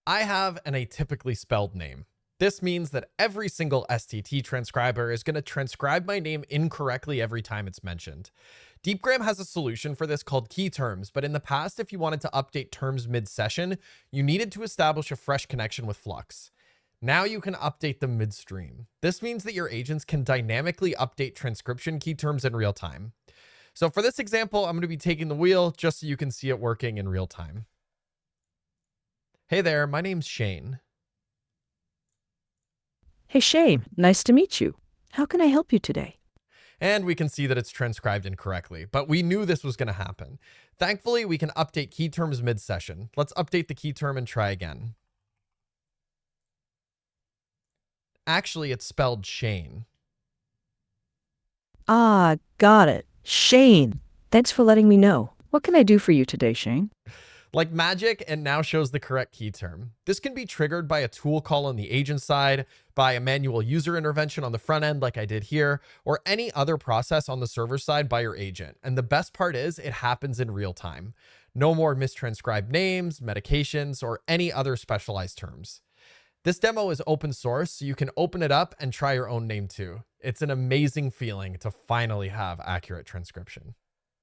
I have an atypically spelled name. This means that every single STT transcriber is going to transcribe my name incorrectly every time it's mentioned. Deepgram has a solution for this called keyterms, but in the past, if you wanted to update terms mid-session, you needed to establish a fresh connection with Flux. Now you can update them midstream. This means that your agents can dynamically update transcription keyterms in real time. So for this example, I'm going to be taking the wheel just so you can see it working in real time. Hey there, my name's Shane. Hey Shane, nice to meet you. How can I help you today? And we can see that it's transcribed incorrectly, but we knew this was going to happen. Thankfully, we can update keyterms mid-session. Let's update the keyterm and try again. Actually, it's spelled Shane. Ah, got it. Shane. Thanks for letting me know. What can I do for you today, Shane? Like magic, it now shows the correct key term. This can be triggered by a tool call on the agent side, by a manual user intervention on the front end like I did here, or any other process on the server side by your agent. And the best part is it happens in real time. No more mistranscribed names, medications, or any other specialized terms. This demo is open source, so you can open it up and try your own name too. It's an amazing feeling to finally have accurate transcription.